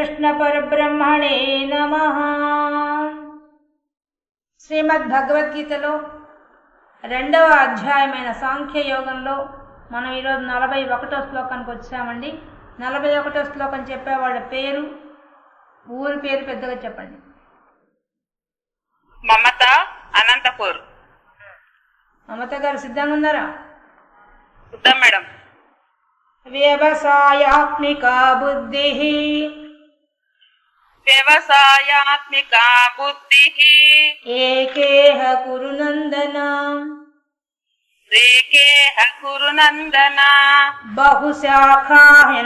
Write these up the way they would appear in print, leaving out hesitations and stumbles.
శ్రీకృష్ణ పరబ్రహ్మణే నమః. శ్రీమద్ భగవద్గీతలో 2వ అధ్యాయమైన సాంఖ్యయోగంలో మనం ఈరోజు 41వ శ్లోకానికి వచ్చామండి. 41వ శ్లోకం చెప్పే వాళ్ళ పేరు, ఊరి పేరు పెద్దగా చెప్పండి. మమత, అనంతపూర్. మమత గారు సిద్ధంగా ఉన్నారా? సిద్ధం మేడం. వ్యవసాయాత్మిక బుద్ధి, వ్యవసాయాత్మిక బుద్ధి, ఏకేహ కురు నందన, రేకేహ కురు నందన, బహుశాఖాహ్యనంతాశ్చ,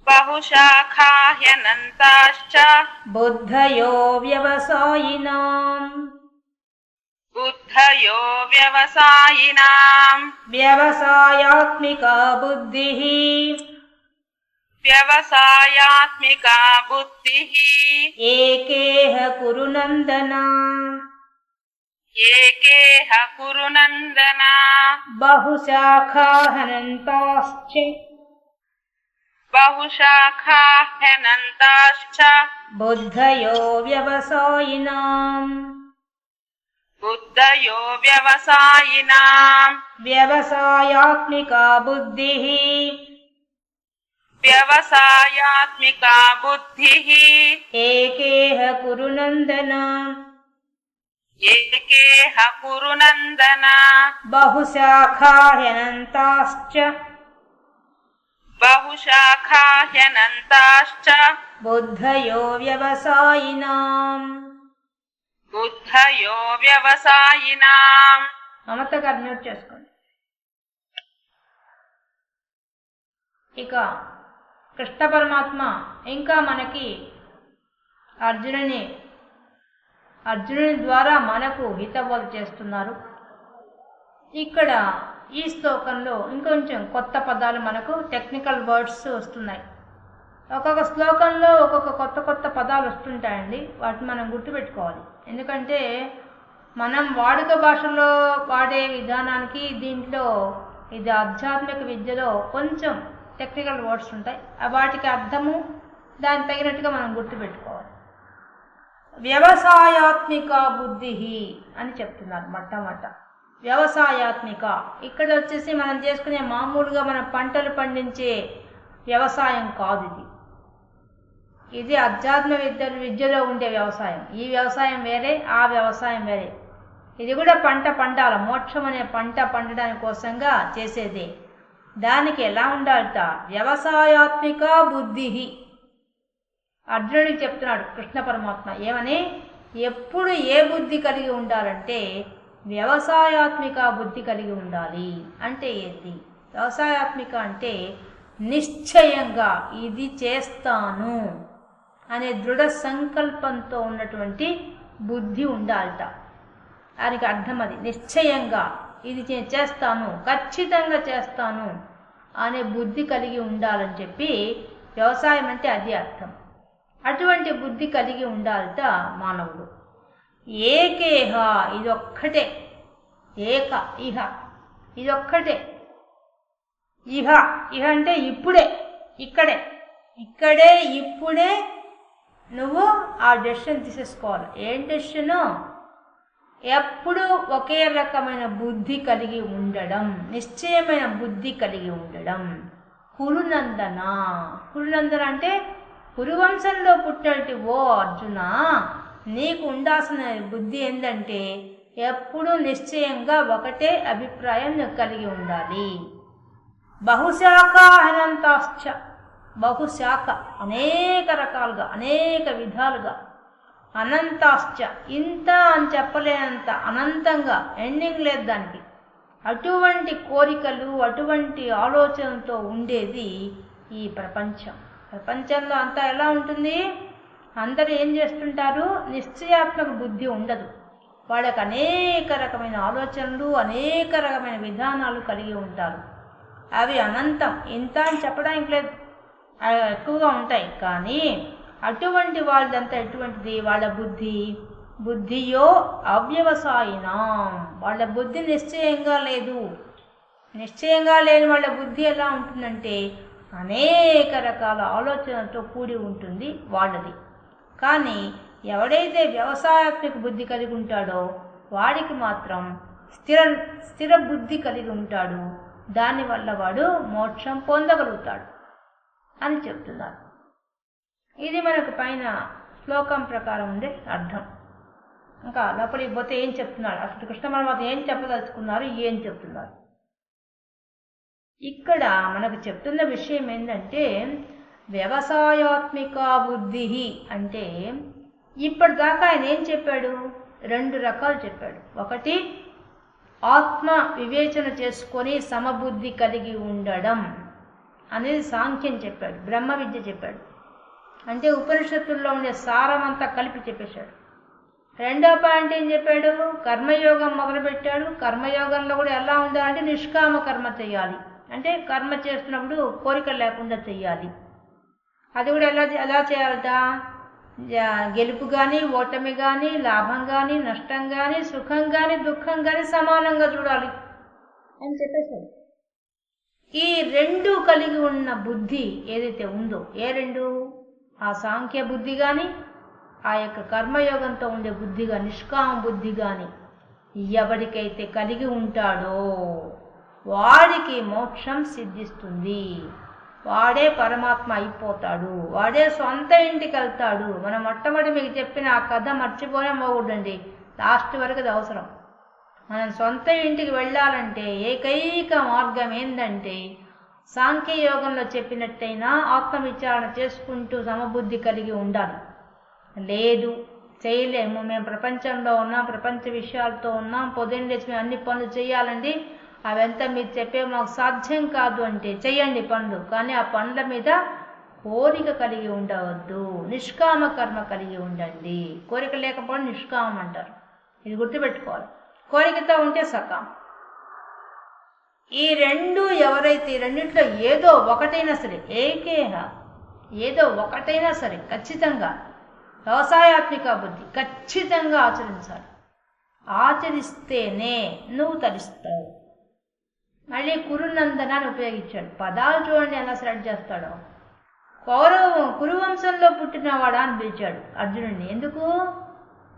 బహుశాఖాహ్యనంతాశ్చ, బుద్ధయో వ్యవసాయినాం. బుద్ధయో వ్యవసాయినాం. వ్యవసాయాత్మిక బుద్ధి, వ్యవసాయాత్మిక బుద్ధి, ఏకేహ కురు నందన, ఏకేహ కురు నందన, బహుశాఖాహ్యనంతాశ్చ, బహుశాఖాహ్యనంతాశ్చ, బుద్ధయో వ్యవసాయినాం. బుద్ధయో వ్యవసాయినాం. వ్యవసాయాత్మిక బుద్ధి, వ్యవసాయాత్మిక బుద్ధి, ఏకేహ కురు నందన, ఏకేహ కురు నందన, బహుశాఖాహ్యనంతాశ్చ, బహుశాఖాహ్యనంతాశ్చ, బుద్ధయో వ్యవసాయినాం. బుద్ధయో వ్యవసాయినాం. మమత గారు మ్యూట్ చేసుకోండి. ఇక కృష్ణ పరమాత్మ ఇంకా మనకి అర్జునుని ద్వారా మనకు హితబోధ చేస్తున్నారు. ఇక్కడ ఈ శ్లోకంలో ఇంకొంచెం కొత్త పదాలు, మనకు టెక్నికల్ వర్డ్స్ వస్తున్నాయి. ఒక్కొక్క శ్లోకంలో ఒక్కొక్క కొత్త పదాలు వస్తుంటాయండి. వాటిని మనం గుర్తుపెట్టుకోవాలి. ఎందుకంటే మనం వాడుక భాషలో వాడే విధానానికి దీంట్లో ఇది ఆధ్యాత్మిక విద్యలో కొంచెం టెక్నికల్ వర్డ్స్ ఉంటాయి. వాటికి అర్థము దానికి తగినట్టుగా మనం గుర్తుపెట్టుకోవాలి. వ్యవసాయాత్మిక బుద్ధి అని చెప్తున్నారు. మొట్టమొదట వ్యవసాయాత్మిక, ఇక్కడ వచ్చేసి మనం చేసుకునే మామూలుగా మన పంటలు పండించే వ్యవసాయం కాదు. ఇది అధ్యాత్మ విద్యలో ఉండే వ్యవసాయం. ఈ వ్యవసాయం వేరే, ఆ వ్యవసాయం వేరే. ఇది కూడా పంట పండాల, మోక్షం అనే పంట పండడానికి కోసంగా చేసేదే. దానికి ఎలా ఉండాలట? వ్యవసాయాత్మిక బుద్ధి. అర్జునుడికి చెప్తున్నాడు కృష్ణ పరమాత్మ ఏమని? ఎప్పుడు ఏ బుద్ధి కలిగి ఉండాలంటే వ్యవసాయాత్మిక బుద్ధి కలిగి ఉండాలి. అంటే ఏంటి వ్యవసాయాత్మిక అంటే? నిశ్చయంగా ఇది చేస్తాను అనే దృఢ సంకల్పంతో ఉన్నటువంటి బుద్ధి ఉండాలట. దానికి అర్థం అది. నిశ్చయంగా ఇది చేస్తాను, ఖచ్చితంగా చేస్తాను అనే బుద్ధి కలిగి ఉండాలని చెప్పి వ్యవసాయం అంటే అది అర్థం. అటువంటి బుద్ధి కలిగి ఉండాలట మానవుడు. ఏకేహ, ఇదొక్కటే. ఏక ఇహ, ఇదొక్కటే. ఇహ అంటే ఇప్పుడే, ఇక్కడే ఇప్పుడే నువ్వు ఆ డెసిషన్ తీసేసుకోవాలి. ఏం డెసిషను? ఎప్పుడు ఒకే రకమైన బుద్ధి కలిగి ఉండడం, నిశ్చయమైన బుద్ధి కలిగి ఉండడం. కురునందన అంటే కురువంశంలో పుట్టినట్టు ఓ అర్జున, నీకు ఉండాల్సిన బుద్ధి ఏంటంటే ఎప్పుడు నిశ్చయంగా ఒకటే అభిప్రాయం నువ్వు కలిగి ఉండాలి. బహుశాఖాహ్యనంతాశ్చ, బహుశాఖ అనేక రకాలుగా, అనేక విధాలుగా. అనంతాశ్చ, ఇంత అని చెప్పలేనంత అనంతంగా, ఎండింగ్ లేదు దానికి. అటువంటి కోరికలు, అటువంటి ఆలోచనతో ఉండేది ఈ ప్రపంచం. ప్రపంచంలో అంతా ఎలా ఉంటుంది? అందరూ ఏం చేస్తుంటారు? నిశ్చయాత్మక బుద్ధి ఉండదు. వాళ్ళకి అనేక రకమైన ఆలోచనలు, అనేక రకమైన విధానాలు కలిగి ఉంటారు. అవి అనంతం, ఇంత అని చెప్పడానికి లేదు, ఎక్కువగా ఉంటాయి. కానీ అటువంటి వాళ్ళంతా ఎటువంటిది? వాళ్ళ బుద్ధియో అవ్యవసాయినాం. వాళ్ళ బుద్ధి నిశ్చయంగా లేదు. నిశ్చయంగా లేని వాళ్ళ బుద్ధి ఎలా ఉంటుందంటే అనేక రకాల ఆలోచనలతో కూడి ఉంటుంది వాళ్ళది. కానీ ఎవడైతే వ్యవసాయాత్మక బుద్ధి కలిగి ఉంటాడో వాడికి మాత్రం స్థిర బుద్ధి కలిగి ఉంటాడు. దానివల్ల వాడు మోక్షం పొందగలుగుతాడు అని చెప్తున్నారు. ఇది మనకు పైన శ్లోకం ప్రకారం ఉండే అర్థం. ఇంకా లోపలికి పోతే ఏం చెప్తున్నారు, అసలు కృష్ణ పరమాత్మ ఏం చెప్పదలుచుకున్నారు, ఏం చెప్తున్నారు. ఇక్కడ మనకు చెప్తున్న విషయం ఏంటంటే వ్యవసాయాత్మిక బుద్ధి అంటే ఇప్పటిదాకా ఆయన ఏం చెప్పాడు, 2 రకాలు చెప్పాడు. ఒకటి ఆత్మ వివేచన చేసుకొని సమబుద్ధి కలిగి ఉండడం అనేది సాంఖ్యం చెప్పాడు, బ్రహ్మ విద్య చెప్పాడు. అంటే ఉపనిషత్తుల్లో ఉండే సారం అంతా కలిపి చెప్పేశాడు. రెండో పాయింట్ ఏం చెప్పాడు, కర్మయోగం మొదలుపెట్టాడు. కర్మయోగంలో కూడా ఎలా ఉండాలంటే నిష్కామ కర్మ చేయాలి, అంటే కర్మ చేస్తున్నప్పుడు కోరిక లేకుండా చెయ్యాలి. అది కూడా ఎలా చేయాలట, గెలుపు కానీ ఓటమి కానీ లాభం కానీ నష్టం కానీ సుఖం కానీ దుఃఖం కానీ సమానంగా చూడాలి అని చెప్పేశాడు. ఈ 2 కలిగి ఉన్న బుద్ధి ఏదైతే ఉందో, ఏ 2, ఆ సాంఖ్య బుద్ధి కానీ ఆ యొక్క కర్మయోగంతో ఉండే బుద్ధిగా నిష్కామ బుద్ధి కానీ ఎవరికైతే కలిగి ఉంటాడో వాడికి మోక్షం సిద్ధిస్తుంది. వాడే పరమాత్మ అయిపోతాడు, వాడే సొంత ఇంటికి వెళ్తాడు. మనం మొట్టమొదటి మీకు చెప్పిన ఆ కథ మర్చిపోనే పోకూడదండి, లాస్ట్ వరకు అది అవసరం. మనం సొంత ఇంటికి వెళ్ళాలంటే ఏకైక మార్గం ఏంటంటే సాంఖ్యయోగంలో చెప్పినట్టయినా ఆత్మవిచారణ చేసుకుంటూ సమబుద్ధి కలిగి ఉండాలి. లేదు చేయలేము, మేము ప్రపంచంలో ఉన్నాం, ప్రపంచ విషయాలతో ఉన్నాం, పొద్దున్న లేచి మేము అన్ని పనులు చేయాలండి, అవంతా మీరు చెప్పే మాకు సాధ్యం కాదు అంటే చెయ్యండి పనులు, కానీ ఆ పనుల మీద కోరిక కలిగి ఉండవద్దు, నిష్కామ కర్మ కలిగి ఉండండి. కోరిక లేకపోవడం నిష్కామం అంటారు, ఇది గుర్తుపెట్టుకోవాలి. కోరికతో ఉంటే సకాం. ఈ 2 ఎవరైతే రెండింటిలో ఏదో ఒకటైనా సరే, ఏదో ఒకటైనా సరే ఖచ్చితంగా వ్యవసాయాత్మిక బుద్ధి ఖచ్చితంగా ఆచరించాలి. ఆచరిస్తేనే నువ్వు తరిస్తావు. మళ్ళీ కురునందన అని ఉపయోగించాడు. పదాలు చూడండి ఎలా సెలెక్ట్ చేస్తాడో. కురువంశంలో పుట్టినవాడా అని పిలిచాడు అర్జునుడిని. ఎందుకు?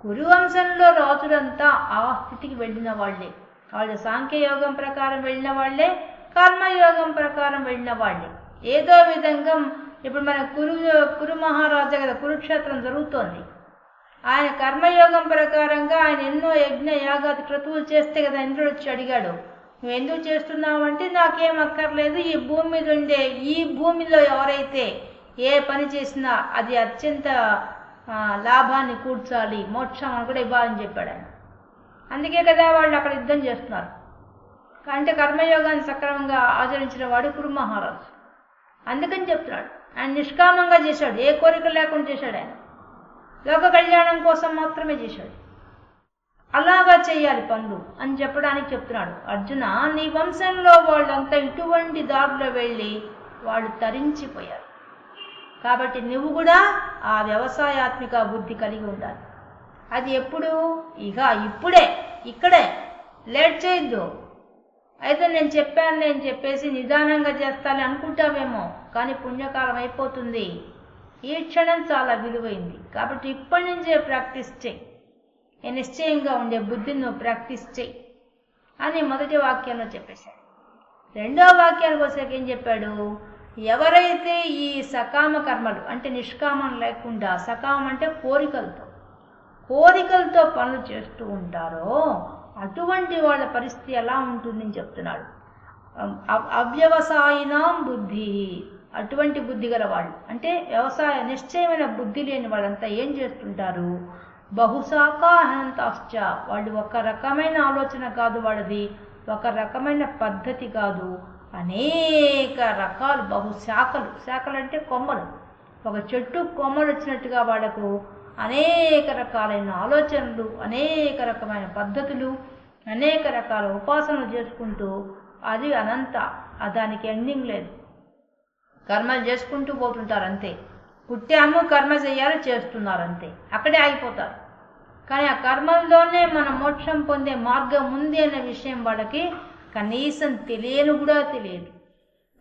కురువంశంలో రాజులంతా ఆ స్థితికి వెళ్ళిన వాళ్ళే, వాళ్ళు సాంఖ్యయోగం ప్రకారం వెళ్ళిన వాళ్ళే, కర్మయోగం ప్రకారం వెళ్ళిన వాళ్ళే. ఏదో విధంగా ఇప్పుడు మన కురు మహారాజా కదా, కురుక్షేత్రం జరుగుతోంది. ఆయన కర్మయోగం ప్రకారంగా ఆయన ఎన్నో యజ్ఞ యాగాది క్రతువులు చేస్తే కదా ఇంద్రుడు వచ్చి అడిగాడు, నువ్వు ఎందుకు చేస్తున్నావంటే నాకేం అక్కర్లేదు, ఈ భూమి మీద ఉండే ఈ భూమిలో ఎవరైతే ఏ పని చేసినా అది అత్యంత లాభాన్ని కూర్చాలి, మోక్షం అని కూడా ఇవ్వాలని చెప్పాడు ఆయన. అందుకే కదా వాళ్ళు అక్కడ యుద్ధం చేస్తున్నారు. అంటే కర్మయోగాన్ని సక్రమంగా ఆచరించిన వాడు కురు మహారాజు. అందుకని చెప్తున్నాడు, ఆయన నిష్కామంగా చేశాడు, ఏ కోరిక లేకుండా చేశాడు. ఆయన లోక కళ్యాణం కోసం మాత్రమే చేశాడు. అలాగా చెయ్యాలి పనులు అని చెప్పడానికి చెప్తున్నాడు. అర్జున, నీ వంశంలో వాళ్ళంతా ఇటువంటి దారిలో వెళ్ళి వాళ్ళు తరించిపోయారు. కాబట్టి నువ్వు కూడా ఆ వ్యవసాయాత్మిక బుద్ధి కలిగి ఉండాలి. అది ఎప్పుడు? ఇప్పుడే, ఇక్కడే, లేట్ చేయొద్దు. అయితే నేను చెప్పేసి నిదానంగా చేస్తాను అనుకుంటావేమో, కానీ పుణ్యకాలం అయిపోతుంది. ఈ క్షణం చాలా విలువైంది. కాబట్టి ఇప్పటి నుంచే ప్రాక్టీస్ చేయి, నిశ్చయంగా ఉండే బుద్ధిని నువ్వు ప్రాక్టీస్ చేయి అని మొదటి వాక్యంలో చెప్పేశాడు. రెండో వాక్యానికి వచ్చాక ఏం చెప్పాడు? ఎవరైతే ఈ సకామ కర్మలు అంటే నిష్కామం లేకుండా, సకామం అంటే కోరికలతో పనులు చేస్తూ ఉంటారో అటువంటి వాళ్ళ పరిస్థితి ఎలా ఉంటుందని చెప్తున్నాడు. అవ్యవసాయినాం బుద్ధి, అటువంటి బుద్ధి గల వాళ్ళు అంటే వ్యవసాయ నిశ్చయమైన బుద్ధి లేని వాళ్ళంతా ఏం చేస్తుంటారు? బహుశాఖాహంతాశ్చ, వాళ్ళు ఒక రకమైన ఆలోచన కాదు వాళ్ళది, ఒక రకమైన పద్ధతి కాదు, అనేక రకాలు శాఖలు అంటే కొమ్మలు, ఒక చెట్టు కొమ్మలు వచ్చినట్టుగా వాళ్లకు అనేక రకాలైన ఆలోచనలు, అనేక రకమైన పద్ధతులు, అనేక రకాల ఉపాసనలు చేసుకుంటూ అది అనంత, దానికి ఎండింగ్ లేదు. కర్మలు చేసుకుంటూ పోతుంటారు అంతే. పుట్టాము కర్మ చేయాలి చేస్తున్నారు అంతే, అక్కడే ఆగిపోతారు. కానీ ఆ కర్మల్లోనే మనం మోక్షం పొందే మార్గం ఉంది అనే విషయం వాళ్ళకి కనీసం తెలియదు.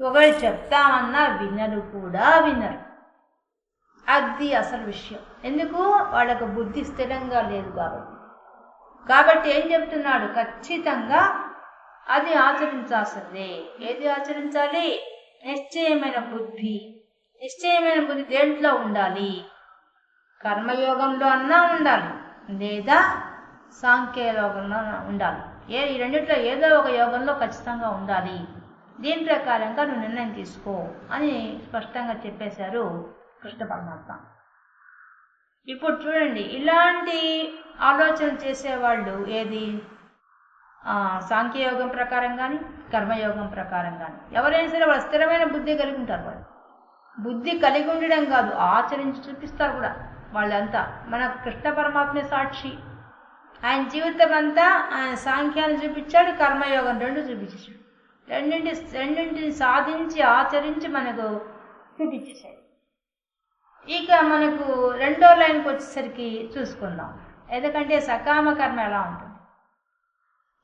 ఒకవేళ చెప్తామన్నా వినరు కూడా వినరు. అది అసలు విషయం. ఎందుకు? వాళ్ళకు బుద్ధి స్థిరంగా లేదు కాబట్టి ఏం చెప్తున్నాడు? ఖచ్చితంగా అది ఆచరించాల్సిందే. ఏది ఆచరించాలి? నిశ్చయమైన బుద్ధి. నిశ్చయమైన బుద్ధి దేంట్లో ఉండాలి? కర్మయోగంలో అన్నా ఉండాలి, లేదా సాంఖ్యయోగంలో ఉండాలి. ఈ రెండిట్లో ఏదో ఒక యోగంలో ఖచ్చితంగా ఉండాలి. దీని ప్రకారంగా నువ్వు నిర్ణయం తీసుకో అని స్పష్టంగా చెప్పేశారు కృష్ణ పరమాత్మ. ఇప్పుడు చూడండి, ఇలాంటి ఆలోచన చేసేవాళ్ళు ఏది సాంఖ్యయోగం ప్రకారం కానీ కర్మయోగం ప్రకారం కానీ ఎవరైనా సరే వాళ్ళు స్థిరమైన బుద్ధి కలిగి ఉంటారు. వాళ్ళు బుద్ధి కలిగి ఉండడం కాదు, ఆచరించి చూపిస్తారు కూడా వాళ్ళంతా. మన కృష్ణ పరమాత్మే సాక్షి. ఆయన జీవితం అంతా ఆయన సాంఖ్యాన్ని చూపించాడు, కర్మయోగం రెండు చూపించాడు. రెండింటిని సాధించి ఆచరించి మనకు చూపించేశాడు. ఇక మనకు రెండో లైన్కి వచ్చేసరికి చూసుకుందాం. ఎందుకంటే సకామ కర్మ ఎలా ఉంటుంది.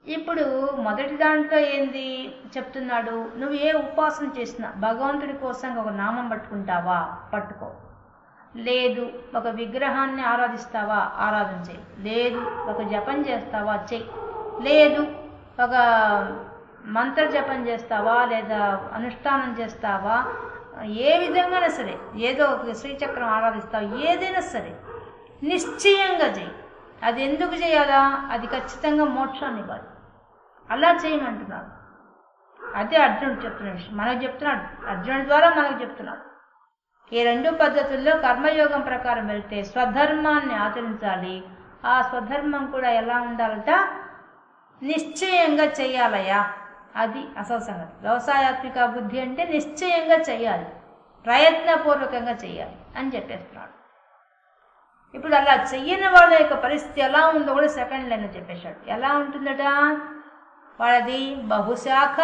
ఇప్పుడు మొదటి దాంట్లో ఏంది చెప్తున్నాడు? నువ్వు ఏ ఉపాసన చేసినా భగవంతుడి కోసం ఒక నామం పట్టుకుంటావా? పట్టుకో. లేదు ఒక విగ్రహాన్ని ఆరాధిస్తావా? ఆరాధన చేయి. లేదు ఒక జపం చేస్తావా? చెయ్యి. లేదు ఒక మంత్ర జపం చేస్తావా, లేదా అనుష్ఠానం చేస్తావా, ఏ విధంగానే సరే, ఏదో ఒక శ్రీచక్రం ఆరాధిస్తావా, ఏదైనా సరే నిశ్చయంగా చెయ్యి. అది ఎందుకు చేయాలా? అది ఖచ్చితంగా మోక్షాన్ని ఇవ్వాలి. అలా చేయమంటున్నాడు. అదే అర్జునుడు చెప్తున్న విషయం, మనకు చెప్తున్నాడు. అర్జునుడి ద్వారా మనకు చెప్తున్నాడు. ఈ రెండు పద్ధతుల్లో కర్మయోగం ప్రకారం వెళ్తే స్వధర్మాన్ని ఆచరించాలి. ఆ స్వధర్మం కూడా ఎలా ఉండాలట? నిశ్చయంగా చెయ్యాలయ్యా. అది అసలు సంగతి. వ్యవసాయాత్మిక బుద్ధి అంటే నిశ్చయంగా చెయ్యాలి, ప్రయత్నపూర్వకంగా చెయ్యాలి అని చెప్పేస్తున్నాడు. ఇప్పుడు అలా చెయ్యని వాళ్ళ యొక్క పరిస్థితి ఎలా ఉందో కూడా సెకండ్ లైన్లో చెప్పేశాడు. ఎలా ఉంటుందట? వాళ్ళది బహుశాఖ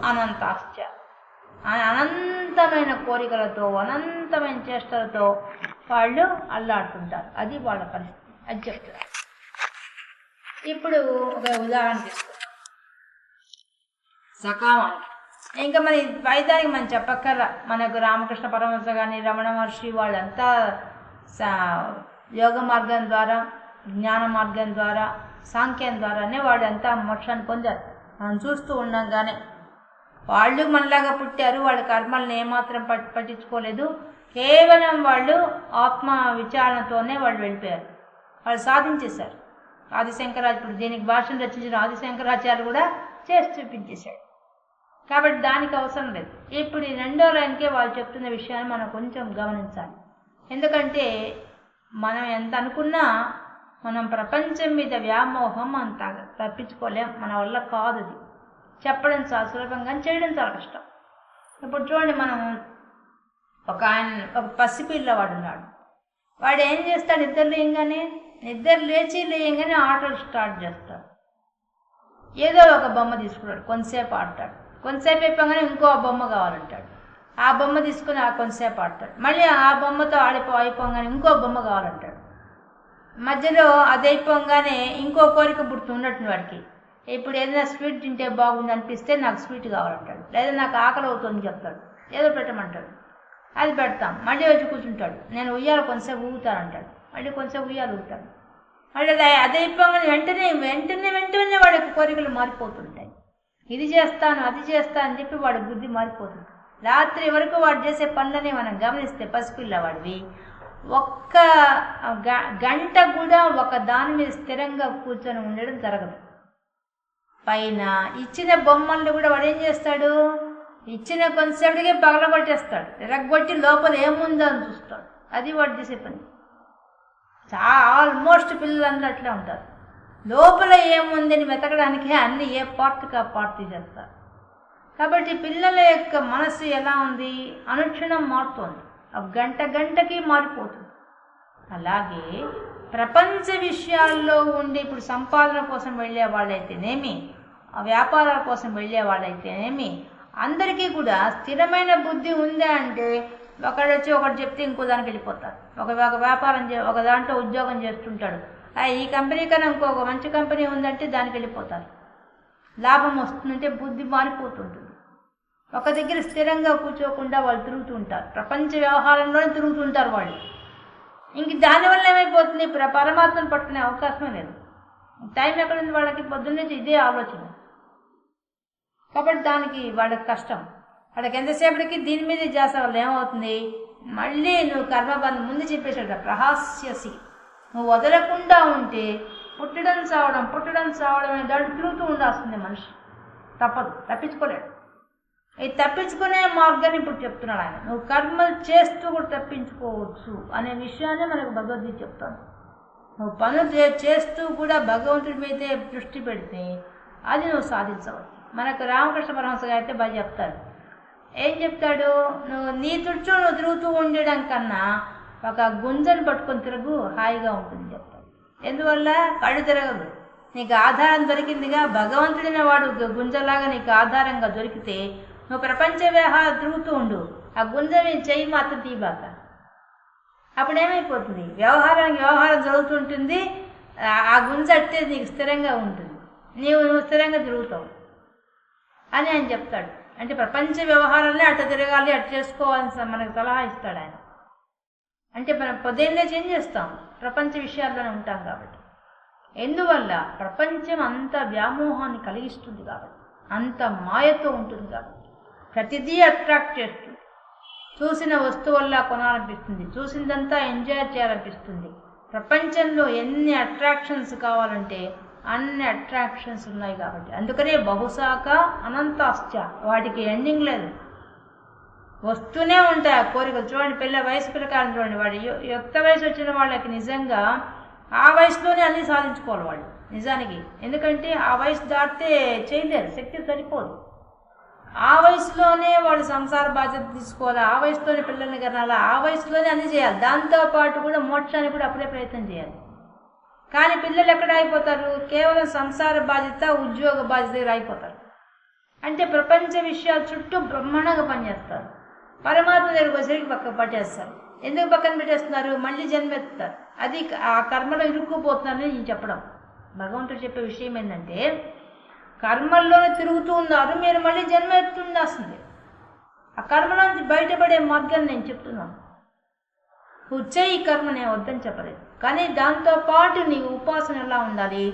అనంతాశ్చ. అనంతమైన కోరికలతో, అనంతమైన చేష్టలతో వాళ్ళు అల్లాడుతుంటారు. అది వాళ్ళ పరిస్థితి. అది చెప్తున్నారు. ఇప్పుడు ఒక ఉదాహరణ తీసుకుంటాం. సకామానికి ఇంకా మన వైద్యానికి మనం చెప్పక్కర్లా. మనకు రామకృష్ణ పరమహంస కానీ రమణ మహర్షి వాళ్ళంతా యోగ మార్గం ద్వారా, జ్ఞాన మార్గం ద్వారా, సాంఖ్యం ద్వారానే వాళ్ళంతా మోక్షాన్ని పొందారు. మనం చూస్తూ ఉండగానే వాళ్ళు మనలాగా పుట్టారు. వాళ్ళ కర్మల్ని ఏమాత్రం పట్టించుకోలేదు. కేవలం వాళ్ళు ఆత్మ విచారణతోనే వాళ్ళు వెళ్ళిపోయారు. వాళ్ళు సాధించేశారు. ఆదిశంకరాచార్యుడు, దీనికి భాషను రచించిన ఆదిశంకరాచార్యులు కూడా చేసి చూపించేశాడు. కాబట్టి దానికి అవసరం లేదు. ఇప్పుడు ఈ రెండో లైన్కే వాళ్ళు చెప్తున్న విషయాన్ని మనం కొంచెం గమనించాలి. ఎందుకంటే మనం ఎంత అనుకున్నా మనం ప్రపంచం మీద వ్యామోహం అంత తప్పించుకోలేం. మన వల్ల కాదు. అది చెప్పడం చాలా సులభంగా, చేయడం చాలా కష్టం. ఇప్పుడు చూడండి, మనం ఒక పసిపిల్లవాడు ఉన్నాడు. వాడు ఏం చేస్తాడు? నిద్ర లేయంగానే ఆటలు స్టార్ట్ చేస్తాడు. ఏదో ఒక బొమ్మ తీసుకున్నాడు, కొంతసేపు ఆడతాడు. కొంతసేపు అయిపోగానే ఇంకో బొమ్మ కావాలంటాడు. ఆ బొమ్మ తీసుకుని కొంతసేపు ఆడతాడు. మళ్ళీ ఆ బొమ్మతో అయిపోగానే ఇంకో బొమ్మ కావాలంటాడు. మధ్యలో అది అయిపోగానే ఇంకో కోరిక పుడుతున్నట్టు వాడికి. ఇప్పుడు ఏదైనా స్వీట్ తింటే బాగుంది అనిపిస్తే నాకు స్వీట్ కావాలంటాడు. లేదా నాకు ఆకలి అవుతుంది చెప్తాడు. ఏదో పెట్టమంటాడు, అది పెడతాం. మళ్ళీ వచ్చి కూర్చుంటాడు. నేను ఉయ్యాలి కొంతసేపు ఊగుతానంటాడు. మళ్ళీ కొంతసేపు ఉయ్యాలి ఊగుతాడు. మళ్ళీ అది అయిపోగానే వెంటనే వాడి కోరికలు మారిపోతుంటాయి. ఇది చేస్తాను, అది చేస్తాను అని చెప్పి వాడి బుద్ధి మారిపోతుంది. రాత్రి వరకు వాడు చేసే పనులని మనం గమనిస్తే పసిపిల్లవాడివి ఒక్క గంట కూడా ఒక దాని మీద స్థిరంగా కూర్చొని ఉండడం జరగదు. పైన ఇచ్చిన బొమ్మల్ని కూడా వాడు ఏం చేస్తాడు? ఇచ్చిన కొంతసేపటికే పగలగొట్టేస్తాడు. ఎరగొట్టి లోపల ఏముందో అని చూస్తాడు. అది వాడు చేసే పని. ఆల్మోస్ట్ పిల్లలందరూ అట్లే ఉంటారు. లోపల ఏముందని వెతకడానికి అన్ని ఏ పార్ట్కి ఆ పార్ట్ తీసేస్తారు. కాబట్టి పిల్లల యొక్క మనసు ఎలా ఉంది? అనుక్షణం మారుతోంది. గంటకి మారిపోతుంది. అలాగే ప్రపంచ విషయాల్లో ఉండి ఇప్పుడు సంపాదన కోసం వెళ్ళే వాళ్ళైతేనేమి, వ్యాపారాల కోసం వెళ్ళే వాళ్ళైతేనేమి, అందరికీ కూడా స్థిరమైన బుద్ధి ఉందా అంటే ఒకడు వచ్చి ఒకటి చెప్తే ఇంకో దానికి వెళ్ళిపోతారు. ఒక వ్యాపారం ఒక దాంట్లో ఉద్యోగం చేస్తుంటాడు. ఈ కంపెనీ కన్నా ఇంకొక మంచి కంపెనీ ఉందంటే దానికి వెళ్ళిపోతారు. లాభం వస్తుందంటే బుద్ధి మారిపోతుంటుంది. ఒక దగ్గర స్థిరంగా కూర్చోకుండా వాళ్ళు తిరుగుతూ ఉంటారు, ప్రపంచ వ్యవహారంలోనే తిరుగుతుంటారు వాళ్ళు. ఇంక దానివల్ల ఏమైపోతుంది, పరమాత్మను పట్టుకునే అవకాశమే లేదు. టైం ఎక్కడుంది వాళ్ళకి, పొద్దున్నే ఇదే ఆలోచన. కాబట్టి దానికి వాళ్ళకి కష్టం. వాళ్ళకి ఎంతసేపటికి దీని మీదే చేసే వల్ల ఏమవుతుంది, మళ్ళీ నువ్వు కర్మబంధం ముందు చెప్పేసాడు ప్రహాస్యసి, నువ్వు వదలకుండా ఉంటే పుట్టడం చావడం అనే దాంట్లో తిరుగుతూ ఉండాల్సిందే మనిషి. తప్పదు, తప్పించుకోలేడు. ఈ తప్పించుకునే మార్గాన్ని ఇప్పుడు చెప్తున్నాడు ఆయన. నువ్వు కర్మలు చేస్తూ కూడా తప్పించుకోవచ్చు అనే విషయాన్ని మనకు భగవద్గీత చెప్తాను. నువ్వు పనులు చేస్తూ కూడా భగవంతుడి మీదే దృష్టి పెడితే అది నువ్వు సాధించవచ్చు. మనకు రామకృష్ణ పరమహంస గారు అయితే బాగా చెప్తాడు. ఏం చెప్తాడు, నువ్వు నీ చుట్టూ నువ్వు తిరుగుతూ ఉండడం కన్నా ఒక గుంజను పట్టుకొని తిరుగు, హాయిగా ఉంటుంది చెప్తాడు. ఎందువల్ల కళ్ళు తిరగదు, నీకు ఆధారం దొరికిందిగా. భగవంతుడిన వాడు గుంజలాగా నీకు ఆధారంగా దొరికితే నువ్వు ప్రపంచ వ్యవహారం తిరుగుతూ ఉండు, ఆ గుంజని చెయ్యి మాత్రం తీబాక. అప్పుడేమైపోతుంది, వ్యవహారం జరుగుతుంటుంది, ఆ గుంజ అట్టే నీకు స్థిరంగా ఉంటుంది, నువ్వు స్థిరంగా తిరుగుతావు అని ఆయన చెప్తాడు. అంటే ప్రపంచ వ్యవహారాలనే అట్ట తిరగాలి, అట్ట చేసుకోవాలని మనకు సలహా ఇస్తాడు ఆయన. అంటే మనం పొద్దున్నే చేంజ్ చేస్తాం, ప్రపంచ విషయాల్లోనే ఉంటాం కాబట్టి. ఎందువల్ల ప్రపంచం అంత వ్యామోహాన్ని కలిగిస్తుంది కాబట్టి, అంత మాయతో ఉంటుంది కాబట్టి, ప్రతిదీ అట్రాక్ట్ చేస్తుంది. చూసిన వస్తువుల్లా కొనాలనిపిస్తుంది, చూసిందంతా ఎంజాయ్ చేయాలనిపిస్తుంది. ప్రపంచంలో ఎన్ని అట్రాక్షన్స్ కావాలంటే అన్ని అట్రాక్షన్స్ ఉన్నాయి కాబట్టి, అందుకనే బహుశాఖ అనంతాశ్చ, వాటికి ఎండింగ్ లేదు, వస్తూనే ఉంటాయి ఆ కోరికలు. చూడండి, వయసు పిల్లకాయలు చూడండి, వాడు యుక్త వయసు వచ్చిన వాళ్ళకి నిజంగా ఆ వయసులోనే అన్నీ సాధించుకోవాలి వాళ్ళు నిజానికి. ఎందుకంటే ఆ వయసు దాటితే చేయలేరు, శక్తి సరిపోదు. ఆ వయసులోనే వాళ్ళు సంసార బాధ్యత తీసుకోవాలి, ఆ వయసులోనే పిల్లల్ని కనాలి, ఆ వయసులోనే అన్నీ చేయాలి. దాంతోపాటు కూడా మోక్షానికి కూడా అప్పుడే ప్రయత్నం చేయాలి. కానీ పిల్లలు ఎక్కడ అయిపోతారు, కేవలం సంసార బాధ్యత, ఉద్యోగ బాధ్యత దగ్గర అయిపోతారు. అంటే ప్రపంచ విషయాల చుట్టూ బ్రహ్మాండంగా పనిచేస్తారు, పరమాత్మ దగ్గరకు వచ్చేసరికి పక్క పట్టేస్తారు. ఎందుకు పక్కన పెట్టేస్తున్నారు, మళ్ళీ జన్మెత్తుతారు. అది ఆ కర్మలో ఇరుక్కుపోతున్నారని నేను చెప్పడం. భగవంతుడు చెప్పే విషయం ఏంటంటే, కర్మల్లోనే తిరుగుతూ ఉన్నారు, మీరు మళ్ళీ జన్మ ఎత్తుండాల్సింది. ఆ కర్మలోంచి బయటపడే మార్గాన్ని నేను చెప్తున్నాను. ఈ కర్మ నేను వద్దని చెప్పలేదు, కానీ దాంతోపాటు నీ ఉపాసన ఎలా ఉండాలి,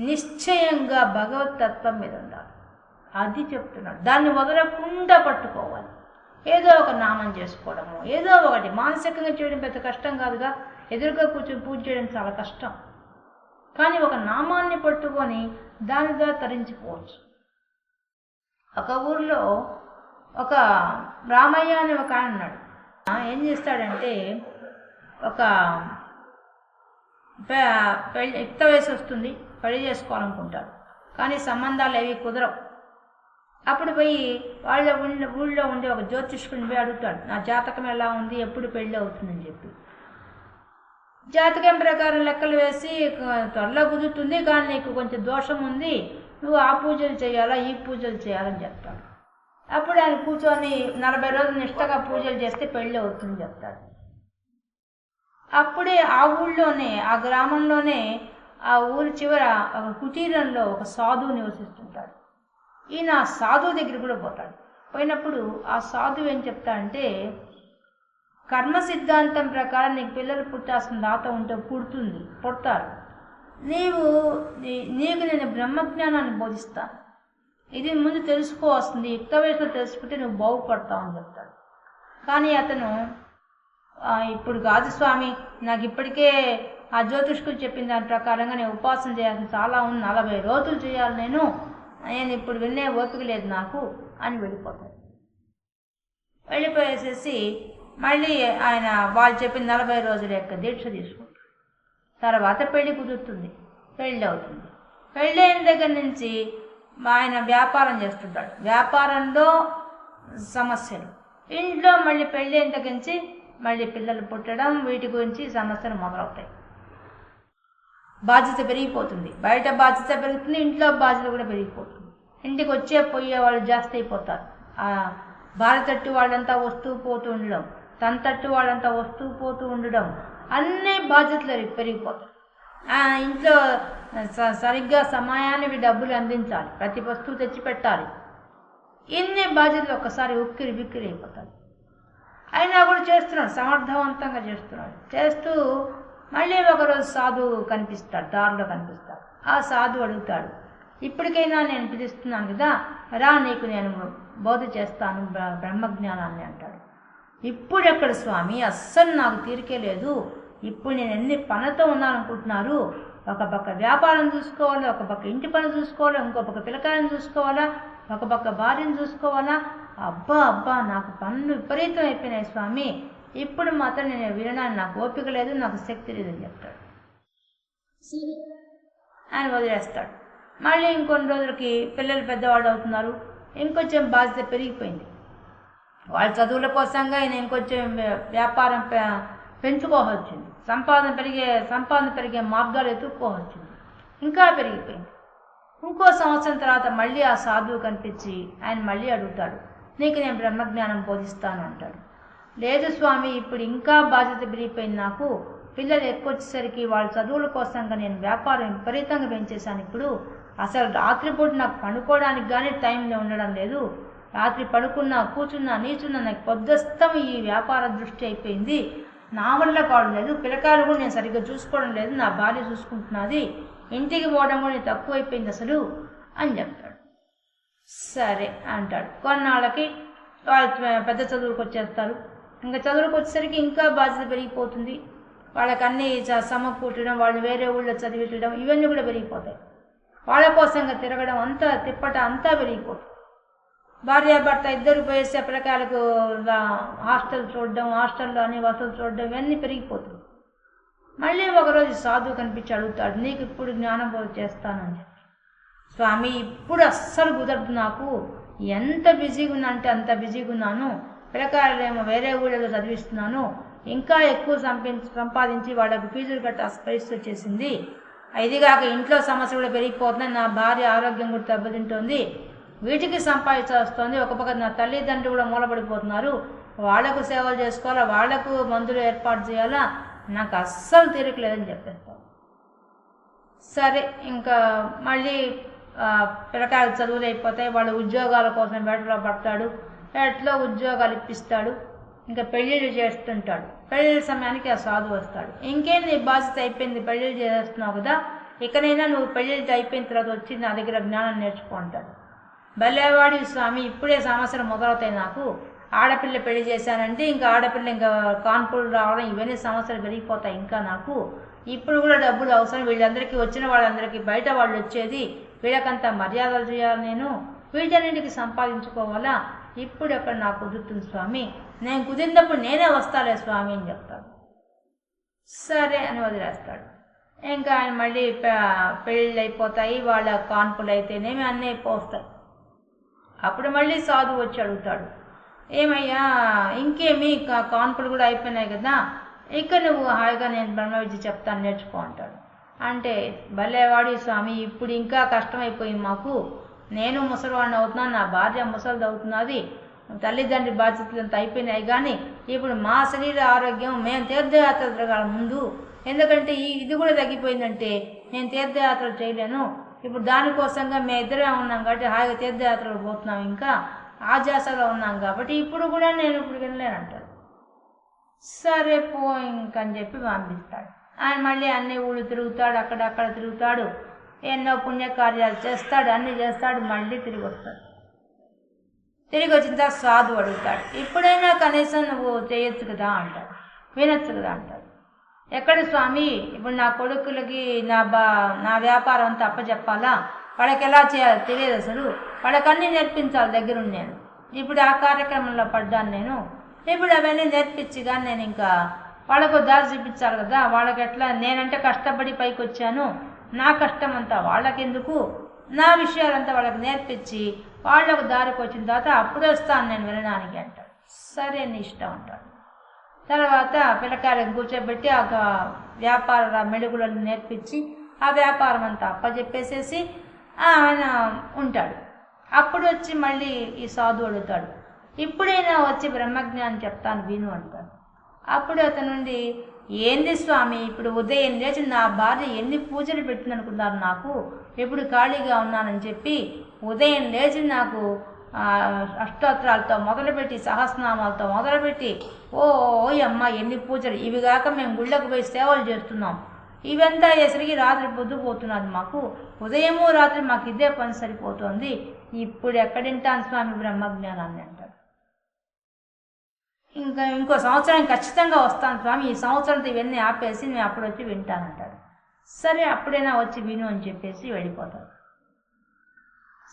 నిశ్చయంగా భగవతత్వం మీద ఉండాలి, అది చెప్తున్నాడు. దాన్ని వదలకుండా పట్టుకోవాలి. ఏదో ఒక నామం చేసుకోవడము, ఏదో ఒకటి మానసికంగా చేయడం పెద్ద కష్టం కాదుగా. ఎదురుగా కూర్చొని పూజ చేయడం చాలా కష్టం, కానీ ఒక నామాన్ని పట్టుకొని దాని ద్వారా తరించిపోవచ్చు. ఒక ఊర్లో ఒక రామయ్య అని ఒక ఆయన ఉన్నాడు. ఏం చేస్తాడంటే, ఒక యుక్త వయసు వస్తుంది, పెళ్లి చేసుకోవాలనుకుంటాడు, కానీ సంబంధాలు ఏవి కుదరవు. అప్పుడు పోయి వాళ్ళ ఊళ్ళో ఉండే ఒక జ్యోతిష్కుని పోయి అడుగుతాడు, నా జాతకం ఎలా ఉంది, ఎప్పుడు పెళ్ళి అవుతుందని చెప్పి. జాతకం ప్రకారం లెక్కలు వేసి త్వరలో కుదురుతుంది, కానీ నీకు కొంచెం దోషం ఉంది, నువ్వు ఆ పూజలు చేయాలా ఈ పూజలు చేయాలని చెప్తాడు. అప్పుడు ఆయన కూర్చొని 40 రోజులు నిష్టగా పూజలు చేస్తే పెళ్ళి అవుతుందని చెప్తాడు. అప్పుడే ఆ ఊళ్ళోనే, ఆ గ్రామంలోనే, ఆ ఊరి చివర ఒక కుటీరంలో ఒక సాధువు నివసిస్తుంటాడు. ఈయన ఆ సాధువు దగ్గర కూడా పోతాడు. పోయినప్పుడు ఆ సాధువు ఏం చెప్తాడంటే, కర్మ సిద్ధాంతం ప్రకారం నీకు పిల్లలు పుట్టాల్సిన రాత ఉంటే పుడతారు, నీకు నేను బ్రహ్మజ్ఞానాన్ని బోధిస్తాను, ఇది ముందు తెలుసుకోవాల్సింది, యుక్త వయసులో తెలుసుకుంటే నువ్వు బాగుపడతావు అని చెప్తాడు. కానీ అతను, ఇప్పుడు కాదు స్వామి, నాకు ఇప్పటికే ఆ జ్యోతిష్కులు చెప్పిన దాని ప్రకారంగా నేను ఉపాసన చేయాల్సిన చాలా ఉంది, 40 రోజులు చేయాలి, నేను ఇప్పుడు వినే ఓపిక లేదు నాకు అని వెళ్ళిపోతాడు. వెళ్ళిపోయేసేసి మళ్ళీ ఆయన వాళ్ళు చెప్పిన 40 రోజుల యొక్క దీక్ష తీసుకుంటాడు. తర్వాత పెళ్లి కుదురుతుంది, పెళ్ళి అవుతుంది. పెళ్ళి అయిన దగ్గర నుంచి ఆయన వ్యాపారం చేస్తుంటాడు, వ్యాపారంలో సమస్యలు, ఇంట్లో మళ్ళీ పెళ్ళి అయిన దగ్గర నుంచి మళ్ళీ పిల్లలు పుట్టడం, వీటి గురించి సమస్యలు మొదలవుతాయి. బాధ్యత పెరిగిపోతుంది, బయట బాధ్యత పెరుగుతుంది, ఇంట్లో బాధ్యత కూడా పెరిగిపోతుంది. ఇంటికి పోయే వాళ్ళు జాస్తి అయిపోతారు. భార్య తట్టు వాళ్ళంతా వస్తూ పోతూ ఉండడం, తన తట్టు వాళ్ళంతా వస్తూ పోతూ ఉండడం, అన్ని బాధ్యతలు పెరిగిపోతాయి. ఇంట్లో సరిగ్గా సమయానికి డబ్బులు అందించాలి, ప్రతి వస్తువు తెచ్చి పెట్టాలి, ఇన్ని బాధ్యతలు ఒక్కసారి ఉక్కిరి బిక్కిరి అయిపోతాడు. అయినా కూడా చేస్తున్నాడు, సమర్థవంతంగా చేస్తున్నాడు. చేస్తూ మళ్ళీ ఒకరోజు సాధువు కనిపిస్తాడు, దారిలో కనిపిస్తాడు. ఆ సాధువు అడుగుతాడు, ఇప్పటికైనా నేను పిలుస్తున్నాను కదా, రా నీకు నేను బోధ చేస్తాను బ్రహ్మజ్ఞానాన్ని అంటాడు. ఇప్పుడెక్కడ స్వామి, అస్సలు నాకు తీరికే లేదు. ఇప్పుడు నేను ఎన్ని పనులతో ఉన్నాననుకుంటున్నారు. ఒక పక్క వ్యాపారం చూసుకోవాలా, ఒక పక్క ఇంటి పని చూసుకోవాలా, ఇంకో పక్క పిల్లకాయలను చూసుకోవాలా, ఒక పక్క భార్యను చూసుకోవాలా. అబ్బా అబ్బా నాకు పనులు విపరీతం అయిపోయినాయి స్వామి. ఇప్పుడు మాత్రం నేను వినడానికి నాకు ఓపిక లేదు, నాకు శక్తి లేదని చెప్తాడు. ఆయన వదిలేస్తాడు. మళ్ళీ ఇంకొన్ని రోజులకి పిల్లలు పెద్దవాళ్ళు అవుతున్నారు, ఇంకొంచెం బాధ్యత పెరిగిపోయింది. వాళ్ళ చదువుల కోసంగా ఆయన ఇంకొంచెం వ్యాపారం పెంచుకోవచ్చింది, సంపాదన పెరిగే మార్గాలు ఎత్తుక్కోవచ్చింది. ఇంకా పెరిగిపోయింది. ఇంకో సంవత్సరం తర్వాత మళ్ళీ ఆ సాధువు కనిపించి ఆయన మళ్ళీ అడుగుతాడు, నీకు నేను బ్రహ్మజ్ఞానం బోధిస్తాను అంటాడు. లేదు స్వామి, ఇప్పుడు ఇంకా బాధ్యత పెరిగిపోయింది నాకు. పిల్లలు ఎక్కువ వచ్చేసరికి వాళ్ళ చదువుల కోసంగా నేను వ్యాపారం విపరీతంగా పెంచేశాను. ఇప్పుడు అసలు రాత్రిపూట నాకు పడుకోవడానికి కానీ టైంలో ఉండడం లేదు. రాత్రి పడుకున్నా, కూర్చున్నా, నీచున్నా నాకు పొద్దుస్తం ఈ వ్యాపార దృష్టి అయిపోయింది. నా వల్ల కావడం, పిల్లకాయలు కూడా నేను సరిగ్గా చూసుకోవడం లేదు, నా భార్య చూసుకుంటున్నది, ఇంటికి పోవడం కూడా తక్కువైపోయింది అసలు అని చెప్తాడు. సరే అంటాడు. కొన్నాళ్ళకి వాళ్ళు పెద్ద చదువులకు వచ్చేస్తారు. ఇంకా చదువులకు వచ్చేసరికి ఇంకా బాధ్యత పెరిగిపోతుంది. వాళ్ళకన్నీ సమకూర్చడం, వాళ్ళు వేరే ఊళ్ళో చదివించడం, ఇవన్నీ కూడా పెరిగిపోతాయి. వాళ్ళ కోసంగా తిరగడం అంతా తిప్పట అంతా పెరిగిపోతుంది. భార్యాభర్త ఇద్దరు పోయేసే పిల్లకాయలకు హాస్టల్ చూడడం, హాస్టల్లో అన్ని వసతులు చూడడం, ఇవన్నీ పెరిగిపోతుంది. మళ్ళీ ఒకరోజు సాధువు కనిపించి అడుగుతాడు, నీకు ఇప్పుడు జ్ఞానబోధ చేస్తానని చెప్పి. స్వామి, ఇప్పుడు అస్సలు కుదరదు నాకు. ఎంత బిజీగా ఉన్నా అంటే అంత బిజీగా ఉన్నాను. పిల్లకాయలేమో వేరే ఊళ్ళలో చదివిస్తున్నాను. ఇంకా ఎక్కువ సంపాదించి వాళ్ళకు ఫీజులు కట్టాల్సిన పరిస్థితి వచ్చేసింది. ఇదిగాక ఇంట్లో సమస్య కూడా పెరిగిపోతున్నాయి. నా భార్య ఆరోగ్యం కూడా దెబ్బతింటోంది. వీటికి సంపాదించాల్సి వస్తుంది. ఒక పక్క నా తల్లిదండ్రులు కూడా మూలపడిపోతున్నారు. వాళ్లకు సేవలు చేసుకోవాలా, వాళ్లకు మందులు ఏర్పాటు చేయాలా, నాకు అస్సలు తీరకలేదని చెప్పేస్తాను. సరే, ఇంకా మళ్ళీ పిల్లకాయలు చదువులు అయిపోతాయి. వాళ్ళ ఉద్యోగాల కోసం వేటలో పడతాడు. వేటలో ఉద్యోగాలు ఇప్పిస్తాడు. ఇంకా పెళ్ళిళ్ళు చేస్తుంటాడు. పెళ్ళిళ్ళ సమయానికి ఆ సాధువు వస్తాడు. ఇంకేం నీ బాధ్యత అయిపోయింది, పెళ్ళిళ్ళు చేస్తున్నావు కదా, ఇకనైనా నువ్వు పెళ్ళిళ్ళు అయిపోయిన తర్వాత వచ్చి నా దగ్గర జ్ఞానం నేర్చుకో అంటాడు. భలేవాడి స్వామి, ఇప్పుడే సమస్యలు మొదలవుతాయి నాకు. ఆడపిల్ల పెళ్లి చేశానంటే ఇంకా ఆడపిల్ల ఇంకా కాన్పులు రావడం, ఇవన్నీ సమస్యలు పెరిగిపోతాయి ఇంకా నాకు. ఇప్పుడు కూడా డబ్బులు అవసరం. వీళ్ళందరికీ వచ్చిన వాళ్ళందరికీ బయట వాళ్ళు వచ్చేది, వీళ్ళకంతా మర్యాదలు చేయాలి. నేను వీటన్నింటికి సంపాదించుకోవాలా. ఇప్పుడు ఎక్కడ నాకు కుదురుతుంది స్వామి, నేను కుదిరినప్పుడు నేనే వస్తాలే స్వామి అని చెప్తాడు. సరే అని వదిలేస్తాడు. ఇంకా ఆయన మళ్ళీ పెళ్ళిళ్ళు అయిపోతాయి. వాళ్ళ కాన్పులు అయితేనేమి అన్నీ పోస్తాయి. అప్పుడు మళ్ళీ సాధువు వచ్చి అడుగుతాడు, ఏమయ్యా ఇంకేమి కాన్పులు కూడా అయిపోయినాయి కదా, ఇక్కడ నువ్వు హాయిగా నేను బ్రహ్మ విద్య చెప్తాను నేర్చుకో అంటాడు. అంటే భలేవాడి స్వామి, ఇప్పుడు ఇంకా కష్టమైపోయింది మాకు. నేను ముసలివాడిని అవుతున్నాను, నా భార్య ముసలిది అవుతున్నది, తల్లిదండ్రి బాధ్యతలు అంతా అయిపోయినాయి. కానీ ఇప్పుడు మా శరీర ఆరోగ్యం, మేము తీర్థయాత్ర తిరగాల ముందు. ఎందుకంటే ఇది కూడా తగ్గిపోయిందంటే నేను తీర్థయాత్రలు చేయలేను. ఇప్పుడు దానికోసంగా మేము ఇద్దరే ఉన్నాం కాబట్టి హాయిగా తీర్థయాత్రలు పోతున్నాం, ఇంకా ఆజాసలో ఉన్నాం కాబట్టి ఇప్పుడు కూడా నేను ఇప్పుడు వినలేనంటాడు. సరే పో ఇంకని చెప్పి పంపిస్తాడు. ఆయన మళ్ళీ అన్ని ఊళ్ళు తిరుగుతాడు, అక్కడక్కడ తిరుగుతాడు, ఎన్నో పుణ్యకార్యాలు చేస్తాడు, అన్నీ చేస్తాడు. మళ్ళీ తిరిగి వస్తాడు. తిరిగి వచ్చిన తర్వాత సాధువు అడుగుతాడు, ఇప్పుడైనా కనీసం నువ్వు చేయొచ్చు కదా అంటాడు, వినొచ్చు కదా అంటాడు. ఎక్కడ స్వామి, ఇప్పుడు నా కొడుకులకి నా వ్యాపారం అంతా అప్పచెప్పాలా, వాళ్ళకి ఎలా చేయాలో తెలియదు అసలు, వాళ్ళకన్నీ నేర్పించాలి దగ్గరుండి. నేను ఇప్పుడు ఆ కార్యక్రమంలో పడ్డాను. నేను ఇప్పుడు అవన్నీ నేర్పించి కానీ నేను ఇంకా వాళ్ళకు దారి చూపించాలి కదా. వాళ్ళకి ఎట్లా, నేనంటే కష్టపడి పైకి వచ్చాను, నా కష్టం అంతా వాళ్ళకెందుకు, నా విషయాలంతా వాళ్ళకి నేర్పించి వాళ్ళకు దారికి వచ్చిన తర్వాత అప్పుడే వస్తాను నేను వినడానికి అంటాడు. సరే నీ ఇష్టం అంటాడు. తర్వాత పిల్లకాయలను కూర్చోబెట్టి ఆ వ్యాపార మెడుగులను నేర్పించి ఆ వ్యాపారం అంతా అప్పచెప్పేసేసి ఆయన ఉంటాడు. అప్పుడు వచ్చి మళ్ళీ ఈ సాధువు అడుగుతాడు, ఇప్పుడైనా వచ్చి బ్రహ్మజ్ఞానం చెప్తాను విను అంటాడు. అప్పుడు అతను నుండి, ఏంది స్వామి, ఇప్పుడు ఉదయం లేచి నా భార్య ఎన్ని పూజలు పెట్టిందనుకున్నారు నాకు, ఎప్పుడు ఖాళీగా ఉన్నానని చెప్పి ఉదయం లేచి నాకు అష్టోత్తరాలతో మొదలుపెట్టి సహస్రనామాలతో మొదలుపెట్టి ఓ అమ్మ ఎన్ని పూజలు, ఇవి కాక మేము గుళ్ళకు పోయి సేవలు చేస్తున్నాం, ఇవంతా అయ్యేసరికి రాత్రి పొద్దుపోతున్నది మాకు, ఉదయము రాత్రి మాకు ఇదే పని సరిపోతుంది, ఇప్పుడు ఎక్కడింటాను స్వామి బ్రహ్మజ్ఞానాన్ని అంటాడు. ఇంకో సంవత్సరం ఖచ్చితంగా వస్తాను స్వామి, ఈ సంవత్సరంతో ఇవన్నీ ఆపేసి నేను అప్పుడు వచ్చి వింటానంటాడు. సరే అప్పుడైనా వచ్చి విను అని చెప్పేసి వెళ్ళిపోతాడు.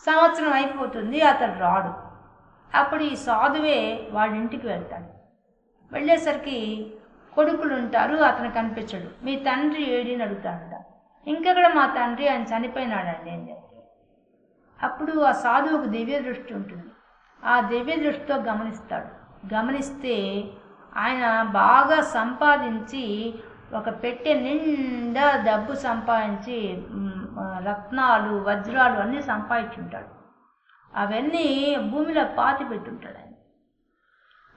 సంవత్సరం అయిపోతుంది, అతడు రాడు. అప్పుడు ఈ సాధువే వాళ్ళ ఇంటికి వెళ్తాడు. వెళ్ళేసరికి కొడుకులు ఉంటారు, అతను కనిపించడు. మీ తండ్రి ఏడిని అడుగుతాడట. ఇంకెక్కడ మా తండ్రి ఆయన చనిపోయినాడండి అని చెప్తాడు. అప్పుడు ఆ సాధువుకు దివ్య దృష్టి ఉంటుంది. ఆ దివ్య దృష్టితో గమనిస్తే ఆయన బాగా సంపాదించి ఒక పెట్టె నిండా డబ్బు సంపాదించి రత్నాలు వజ్రాలు అన్నీ సంపాదించుంటాడు. అవన్నీ భూమిలో పాతి పెట్టుంటాడు ఆయన.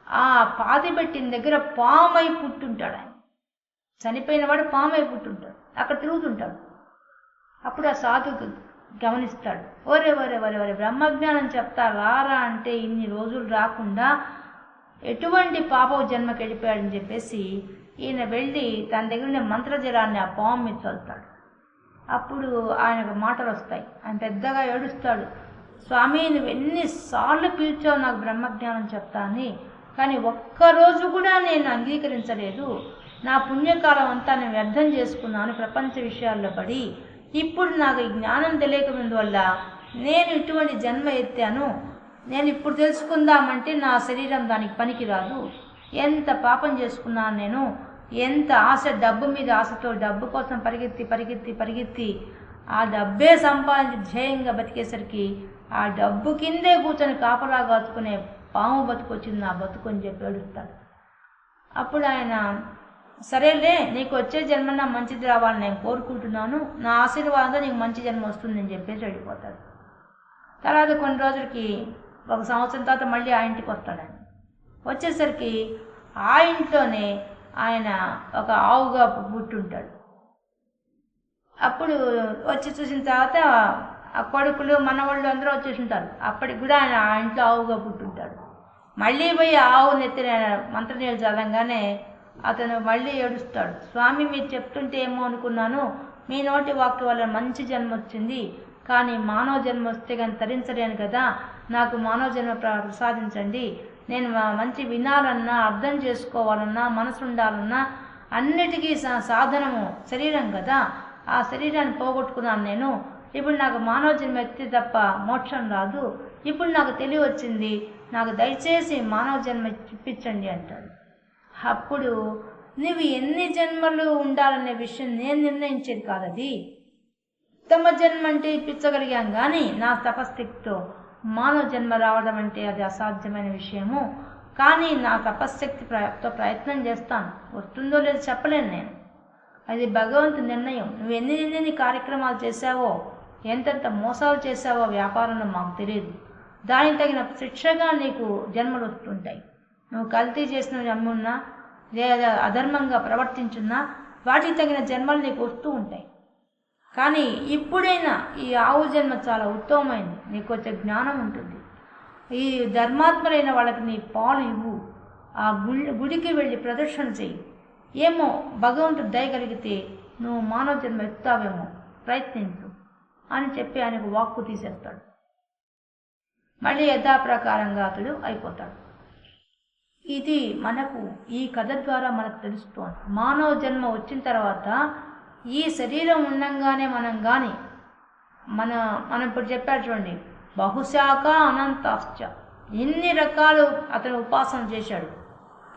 ఆ పాతి పెట్టిన దగ్గర పామై పుట్టుంటాడు ఆయన. చనిపోయిన వాడు పామై పుట్టుంటాడు, అక్కడ తిరుగుతుంటాడు. అప్పుడు ఆ సాధువు గమనిస్తాడు, ఒరే ఒరే ఒరే ఒరే బ్రహ్మజ్ఞానం చెప్తా రారా అంటే ఇన్ని రోజులు రాకుండా ఎటువంటి పాప జన్మకి వెళ్ళిపోయాడని చెప్పేసి ఈయన వెళ్ళి తన దగ్గర ఉండే మంత్రజలాన్ని ఆ పాము మీద చల్లుతాడు. అప్పుడు ఆయనకు మాటలు వస్తాయి. ఆయన పెద్దగా ఏడుస్తాడు, స్వామి నువ్వు ఎన్నిసార్లు పిలిచావు నాకు బ్రహ్మజ్ఞానం చెప్తా అని, కానీ ఒక్కరోజు కూడా నేను అంగీకరించలేదు. నా పుణ్యకాలం అంతా నేను వ్యర్థం చేసుకున్నాను ప్రపంచ విషయాల్లో పడి. ఇప్పుడు నాకు ఈ జ్ఞానం తెలియకముందువల్ల నేను ఇటువంటి జన్మ ఎత్తాను. నేను ఇప్పుడు తెలుసుకుందామంటే నా శరీరం దానికి పనికిరాదు. ఎంత పాపం చేసుకున్నాను నేను, ఎంత ఆశ, డబ్బు మీద ఆశతో డబ్బు కోసం పరిగెత్తి ఆ డబ్బే సంపాదించి ధ్యేయంగా బతికేసరికి ఆ డబ్బు కిందే కూర్చొని కాపలా కాచుకునే పాము బతుకొచ్చింది నా బతుకు అని చెప్పి ఏడుస్తాడు. అప్పుడు ఆయన సరేలే నీకు వచ్చే జన్మ నా మంచిది రావాలని నేను కోరుకుంటున్నాను, నా ఆశీర్వాదంతో నీకు మంచి జన్మ వస్తుందని చెప్పేసి వెళ్ళిపోతాడు. తర్వాత కొన్ని రోజులకి ఒక సంవత్సరం తర్వాత మళ్ళీ ఆ ఇంటికి వస్తాడు. ఆయన వచ్చేసరికి ఆ ఇంట్లోనే ఆయన ఒక ఆవుగా పుట్టుంటాడు. అప్పుడు వచ్చి చూసిన తర్వాత ఆ కొడుకులు మనవాళ్ళు అందరూ వచ్చేసి ఉంటారు. అప్పటికి కూడా ఆయన ఆ ఇంట్లో ఆవుగా పుట్టుంటాడు. మళ్ళీ పోయి ఆవు నెత్తిన మంత్రనీళ్ళు చల్లంగానే అతను మళ్ళీ ఏడుస్తాడు, స్వామి మీరు చెప్తుంటే ఏమో అనుకున్నాను, మీ నోటి వాక్కు వల్ల మంచి జన్మ వచ్చింది, కానీ మానవ జన్మ వస్తే కానీ తరించలేను కదా, నాకు మానవ జన్మ ప్రసాదించండి. నేను మంచి వినాలన్నా అర్థం చేసుకోవాలన్నా మనసు ఉండాలన్నా అన్నిటికీ సాధనము శరీరం కదా, ఆ శరీరాన్ని పోగొట్టుకున్నాను నేను. ఇప్పుడు నాకు మానవ జన్మ ఎత్తే తప్ప మోక్షం రాదు. ఇప్పుడు నాకు తెలివి వచ్చింది, నాకు దయచేసి మానవ జన్మ ఇప్పించండి అంటాడు. అప్పుడు నువ్వు ఎన్ని జన్మలు ఉండాలనే విషయం నేను నిర్ణయించేది కాదది. ఉత్తమ జన్మ అంటే ఇప్పించగలిగాం కానీ నా తపశక్తితో మానవ జన్మ రావడం అంటే అది అసాధ్యమైన విషయము. కానీ నా తపశక్తితో ప్రయత్నం చేస్తాను, వస్తుందో లేదో చెప్పలేను నేను, అది భగవంతుని నిర్ణయం. నువ్వు ఎన్ని కార్యక్రమాలు చేశావో, ఎంతెంత మోసాలు చేశావో వ్యాపారంలో మాకు తెలియదు. దానికి తగిన శిక్షగా నీకు జన్మలు వస్తుంటాయి. నువ్వు కల్తీ చేసిన జన్మున్నా లేదా అధర్మంగా ప్రవర్తించున్నా వాటికి తగిన జన్మలు నీకు వస్తూ ఉంటాయి. కానీ ఇప్పుడైనా ఈ ఆవు జన్మ చాలా ఉత్తమమైంది, నీకు వచ్చే జ్ఞానం ఉంటుంది. ఈ ధర్మాత్మలైన వాళ్ళకి నీ పాలు ఇవ్వు, ఆ గుడికి వెళ్ళి ప్రదర్శన చెయ్యి, ఏమో భగవంతుడు దయ కలిగితే నువ్వు మానవ జన్మ ఎత్తావేమో, ప్రయత్నించు అని చెప్పి ఆయనకు వాక్కు తీసేస్తాడు. మళ్ళీ యథాప్రకారంగా అతడు అయిపోతాడు. ఇది మనకు ఈ కథ ద్వారా మనకు తెలుస్తోంది. మానవ జన్మ వచ్చిన తర్వాత ఈ శరీరం ఉండంగానే మనం కానీ మనం ఇప్పుడు చెప్పారు చూడండి, బహుశాఖ అనంతాశ్చ, ఎన్ని రకాలు అతను ఉపాసన చేశాడు.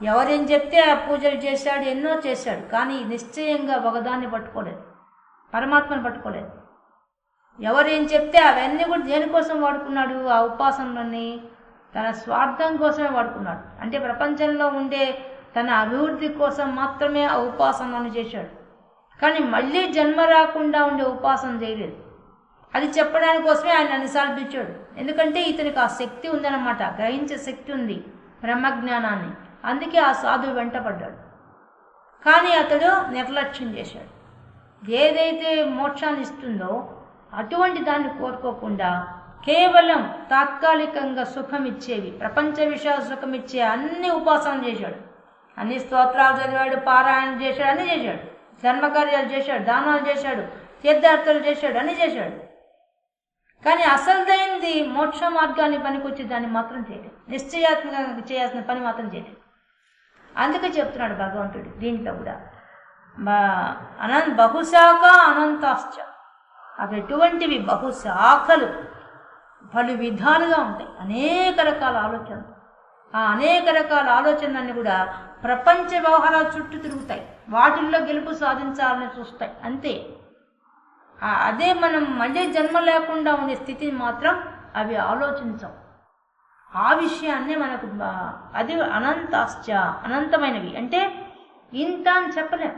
ఎవరేం చెప్తే ఆ పూజలు చేశాడు, ఎన్నో చేశాడు, కానీ నిశ్చయంగా ఒకదాన్ని పట్టుకోలేదు, పరమాత్మను పట్టుకోలేదు. ఎవరేం చెప్తే అవన్నీ కూడా దేనికోసం వాడుకున్నాడు, ఆ ఉపాసనలన్నీ తన స్వార్థం కోసమే వాడుకున్నాడు. అంటే ప్రపంచంలో ఉండే తన అభివృద్ధి కోసం మాత్రమే ఆ ఉపాసనలను చేశాడు. కానీ మళ్ళీ జన్మ రాకుండా ఉండే ఉపాసన చేయలేదు. అది చెప్పడానికి కోసమే ఆయన అన్నిసార్లు పిలిచాడు. ఎందుకంటే ఇతనికి ఆ శక్తి ఉందన్నమాట, గ్రహించే శక్తి ఉంది బ్రహ్మజ్ఞానాన్ని. అందుకే ఆ సాధువు వెంటపడ్డాడు. కానీ అతడు నిర్లక్ష్యం చేశాడు. ఏదైతే మోక్షాన్ని ఇస్తుందో అటువంటి దాన్ని కోరుకోకుండా కేవలం తాత్కాలికంగా సుఖమిచ్చేవి, ప్రపంచ విషయాలు సుఖమిచ్చే అన్ని ఉపాసన చేశాడు, అన్ని స్తోత్రాలు చదివాడు, పారాయణ చేశాడు, అన్ని చేశాడు, ధర్మకార్యాలు చేశాడు, దానాలు చేశాడు, తీర్థయాత్రలు చేశాడు, అన్ని చేశాడు. కానీ అసలుదైంది మోక్ష మార్గాన్ని పనికొచ్చి దాన్ని మాత్రం చేయలేదు, నిశ్చయాత్మకంగా చేయాల్సిన పని మాత్రం చేయలేదు. అందుకే చెప్తున్నాడు భగవంతుడు దీంట్లో కూడా, బహుశాఖ అనంతాశ్చ, అవి ఎటువంటివి బహుశాఖలు, పలు విధాలుగా ఉంటాయి, అనేక రకాల ఆలోచనలు. ఆ అనేక రకాల ఆలోచనలన్నీ కూడా ప్రపంచ వ్యవహారాల చుట్టూ తిరుగుతాయి, వాటిల్లో గెలుపు సాధించాలని చూస్తాయి, అంతే. అదే మనం మళ్ళీ జన్మ లేకుండా ఉండే స్థితిని మాత్రం అవి ఆలోచించవు. ఆ విషయాన్నే మనకు అది అనంతాశ్చ, అనంతమైనవి అంటే ఇంత అని చెప్పలేం.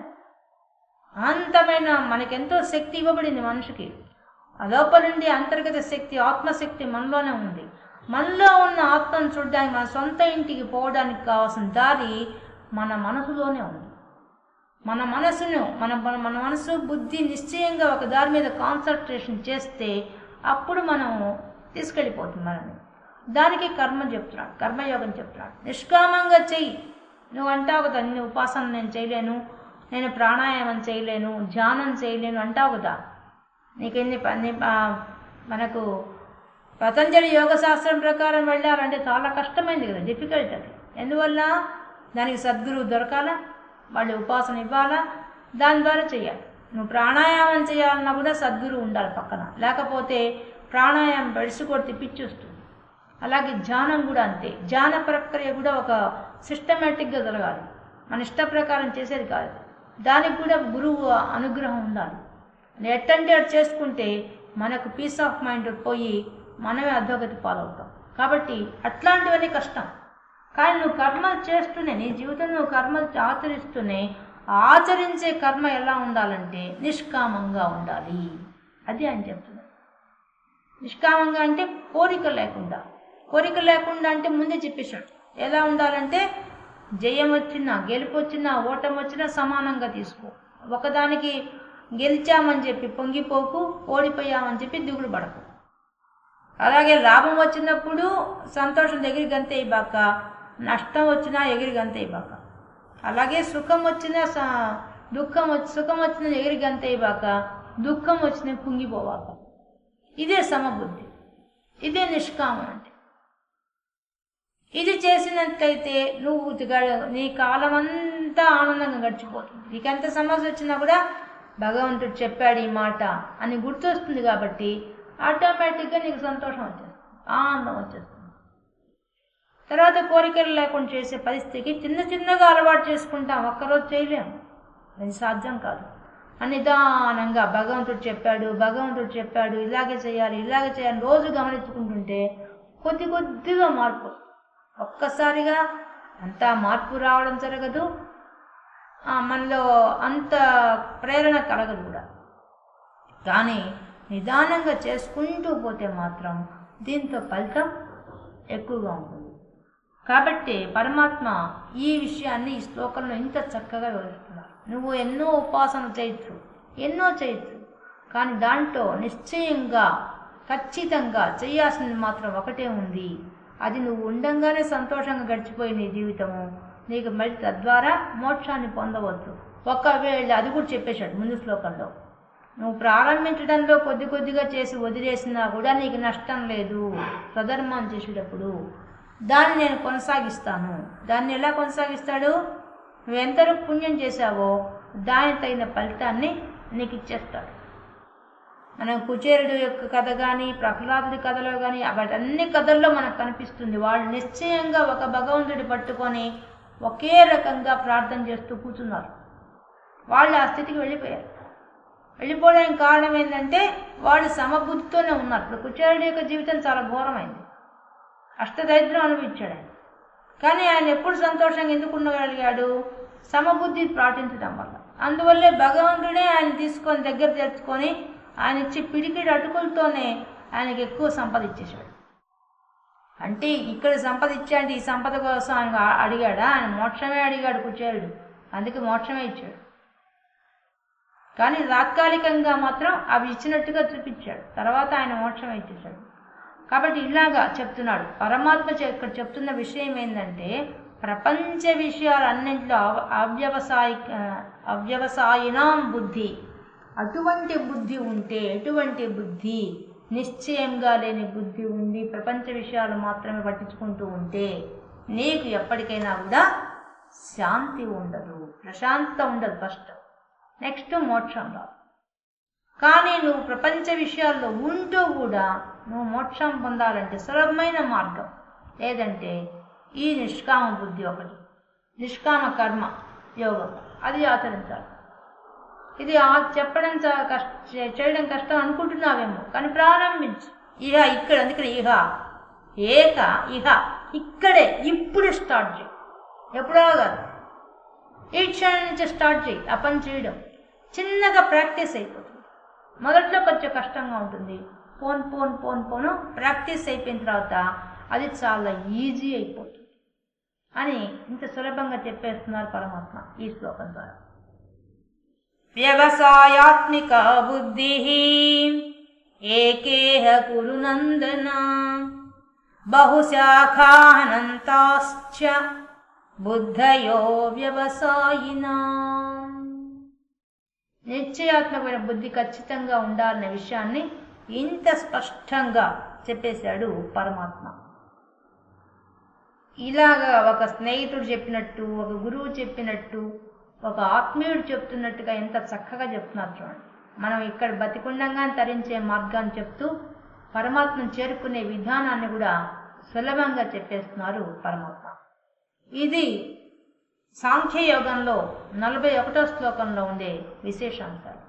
అనంతమైన మనకెంతో శక్తి ఇవ్వబడింది మనిషికి, ఆ లోపల నుండి అంతర్గత శక్తి, ఆత్మశక్తి మనలోనే ఉంది. మనలో ఉన్న ఆత్మను చూడడానికి, మన సొంత ఇంటికి పోవడానికి కావాల్సిన దారి మన మనసులోనే ఉంది. మన మనసును మన మనసు బుద్ధి నిశ్చయంగా ఒక దారి మీద కాన్సన్ట్రేషన్ చేస్తే అప్పుడు మనం తీసుకెళ్ళిపోతుంది మనల్ని. దానికి కర్మ చెప్తున్నాడు, కర్మయోగం చెప్తున్నాడు. నిష్కామంగా చెయ్యి. నువ్వు అంటావు కదా, నేను ఉపాసన నేను చేయలేను, నేను ప్రాణాయామం చేయలేను, ధ్యానం చేయలేను అంటావు కదా. నీకెన్ని మనకు పతంజలి యోగ శాస్త్రం ప్రకారం వెళ్ళాలంటే చాలా కష్టమైంది కదా, డిఫికల్ట్ అది. ఎందువల్ల దానికి సద్గురువు దొరకాలా, వాళ్ళు ఉపాసన ఇవ్వాలా, దాని ద్వారా చేయాలి. నువ్వు ప్రాణాయామం చేయాలన్నా కూడా సద్గురువు ఉండాలి పక్కన, లేకపోతే ప్రాణాయామం బెడిసికొడితే పిచ్చి వస్తుంది. అలాగే ధ్యానం కూడా అంతే, ధ్యాన ప్రక్రియ కూడా ఒక సిస్టమేటిక్గా జరగాలి, మన ఇష్ట ప్రకారం చేసేది కాదు. దానికి కూడా గురువు అనుగ్రహం ఉండాలి. ఎట్టంటే అటు చేసుకుంటే మనకు పీస్ ఆఫ్ మైండ్ పోయి మనమే అధోగతి పాలవుతాం. కాబట్టి అట్లాంటివన్నీ కష్టం. కానీ నువ్వు కర్మలు చేస్తూనే, నీ జీవితంలో నువ్వు కర్మలు ఆచరిస్తూనే, ఆచరించే కర్మ ఎలా ఉండాలంటే నిష్కామంగా ఉండాలి. అది ఆయన చెప్తున్నాడు. నిష్కామంగా అంటే కోరిక లేకుండా. కోరిక లేకుండా అంటే ముందే చెప్పేశాడు ఎలా ఉండాలంటే, జయం వచ్చినా గెలుపు వచ్చినా ఓటమి వచ్చినా సమానంగా తీసుకో. ఒకదానికి గెలిచామని చెప్పి పొంగిపోకు, ఓడిపోయామని చెప్పి దిగులు పడకు. అలాగే లాభం వచ్చినప్పుడు సంతోషం ఎగిరి గంతే ఇవ్వక, నష్టం వచ్చినా ఎగిరి గంతే ఇవ్వక. అలాగే సుఖం వచ్చినా సుఖం వచ్చినా ఎగిరి గంతే ఇవ్వక, దుఃఖం వచ్చినా కుంగిపోవాక. ఇదే సమబుద్ధి, ఇదే నిష్కామం అంటే. ఇది చేసినట్లయితే నువ్వు నీ కాలం అంతా ఆనందంగా గడిచిపోతుంది. నీకెంత సమస్య వచ్చినా కూడా భగవంతుడు చెప్పాడు ఈ మాట అని గుర్తొస్తుంది. కాబట్టి ఆటోమేటిక్గా నీకు సంతోషం వచ్చేస్తుంది, ఆనందం వచ్చేస్తుంది. తర్వాత కోరికలు లేకుండా చేసే పరిస్థితికి చిన్న చిన్నగా అలవాటు చేసుకుంటాం, ఒక్కరోజు చేయలేము, అది సాధ్యం కాదు. నిదానంగా భగవంతుడు చెప్పాడు ఇలాగే చేయాలి రోజు గమనించుకుంటుంటే కొద్ది కొద్దిగా మార్పు. ఒక్కసారిగా అంతా మార్పు రావడం జరగదు, మనలో అంత ప్రేరణ కలగదు కూడా. కానీ నిదానంగా చేసుకుంటూ పోతే మాత్రం దీంతో ఫలితం ఎక్కువగా ఉంటుంది. కాబట్టి పరమాత్మ ఈ విషయాన్ని ఈ శ్లోకంలో ఇంత చక్కగా వివరిస్తున్నారు. నువ్వు ఎన్నో ఉపాసన చేయొచ్చు, కానీ దాంట్లో నిశ్చయంగా ఖచ్చితంగా చేయాల్సింది మాత్రం ఒకటే ఉంది. అది నువ్వు ఉండంగానే సంతోషంగా గడిచిపోయి నీ జీవితము, నీకు మళ్ళీ తద్వారా మోక్షాన్ని పొందవచ్చు. ఒకవేళ అది కూడా చెప్పేశాడు ముందు శ్లోకంలో, నువ్వు ప్రారంభించడంలో కొద్ది కొద్దిగా చేసి వదిలేసినా కూడా నీకు నష్టం లేదు. స్వధర్మం చేసేటప్పుడు దాన్ని నేను కొనసాగిస్తాను. దాన్ని ఎలా కొనసాగిస్తాడు? నువ్వు ఎంతవరకు పుణ్యం చేశావో దానికి తగిన ఫలితాన్ని నీకు ఇచ్చేస్తాడు. మనం కుచేరుడు యొక్క కథ కానీ, ప్రహ్లాదుడి కథలో కానీ, వాటన్ని కథల్లో మనకు కనిపిస్తుంది. వాళ్ళు నిశ్చయంగా ఒక భగవంతుడి పట్టుకొని ఒకే రకంగా ప్రార్థన చేస్తూ కూర్చున్నారు. వాళ్ళు ఆ స్థితికి వెళ్ళిపోయారు. వెళ్ళిపోవడానికి కారణం ఏంటంటే వాళ్ళు సమబుద్ధితోనే ఉన్నారు. ఇప్పుడు కుచేరుడి యొక్క జీవితం చాలా ఘోరమైంది, అష్టదరిద్రం అనుభవించాడు ఆయన. కానీ ఆయన ఎప్పుడు సంతోషంగా ఎందుకు ఉండగలిగాడు? సమబుద్ధి పాటించడం వల్ల. అందువల్లే భగవంతుడే ఆయన తీసుకొని దగ్గర తెచ్చుకొని ఆయన ఇచ్చి పిడికిడి అటుకులతోనే ఆయనకి ఎక్కువ సంపద ఇచ్చేశాడు. అంటే ఇక్కడ సంపద ఇచ్చాడంటే ఈ సంపద కోసం ఆయన అడిగాడా? ఆయన మోక్షమే అడిగాడు కుచేరుడు, అందుకే మోక్షమే ఇచ్చాడు. కానీ తాత్కాలికంగా మాత్రం అవి ఇచ్చినట్టుగా చూపించాడు, తర్వాత ఆయన మోక్షమే ఇచ్చేశాడు. కాబట్టి ఇలాగా చెప్తున్నాడు పరమాత్మ. ఇక్కడ చెప్తున్న విషయం ఏంటంటే ప్రపంచ విషయాలన్నింటిలో అవ్యవసాయినాం బుద్ధి, అటువంటి బుద్ధి ఉంటే, ఎటువంటి బుద్ధి, నిశ్చయంగా లేని బుద్ధి ఉండి ప్రపంచ విషయాలు మాత్రమే పట్టించుకుంటూ ఉంటే నీకు ఎప్పటికైనా కూడా శాంతి ఉండదు, ప్రశాంతత ఉండదు ఫస్ట్. నెక్స్ట్ మోక్షం రాదు. కానీ నువ్వు ప్రపంచ విషయాల్లో ఉంటూ కూడా నువ్వు మోక్షం పొందాలంటే సులభమైన మార్గం లేదంటే ఈ నిష్కామ బుద్ధి ఒకటి, నిష్కామ కర్మ యోగం, అది ఆచరించాలి. ఇది చెప్పడం చేయడం కష్టం అనుకుంటున్నావేమో, కానీ ప్రారంభించు. ఇహ ఇక్కడ, అందుకని ఇహ ఏక ఇహ ఇక్కడే ఇప్పుడు స్టార్ట్ చేయి, ఎప్పుడో కాదు, ఈ క్షణం నుంచి స్టార్ట్ చేయి. ఆ పని చేయడం చిన్నగా ప్రాక్టీస్ అయిపోతుంది. మొదట్లో కొంచెం కష్టంగా ఉంటుంది, పోను ప్రాక్టీస్ అయిపోయిన తర్వాత అది చాలా ఈజీ అయిపోతుంది అని ఇంత సులభంగా చెప్పేస్తున్నారు పరమాత్మ ఈ శ్లోకం ద్వారా. వ్యవసాయాత్మిక బుద్ధి ఏకేహ కురు నందన బహుశాఖానంతాశ్చ బుద్ధయో వ్యవసాయినా. నిశ్చయాత్మకమైన బుద్ధి ఖచ్చితంగా ఉండాలనే విషయాన్ని ఇంత స్పష్టంగా చెప్పేశాడు పరమాత్మ. ఇలాగా ఒక స్నేహితుడు చెప్పినట్టు, ఒక గురువు చెప్పినట్టు, ఒక ఆత్మీయుడు చెప్తున్నట్టుగా ఎంత చక్కగా చెప్తున్నారు చూడండి. మనం ఇక్కడ బతికుండంగా తరించే మార్గాన్ని చెప్తూ పరమాత్మను చేరుకునే విధానాన్ని కూడా సులభంగా చెప్పేస్తున్నారు పరమాత్మ. ఇది సాంఖ్యయోగంలో 41వ శ్లోకంలో ఉండే విశేషాంశాలు.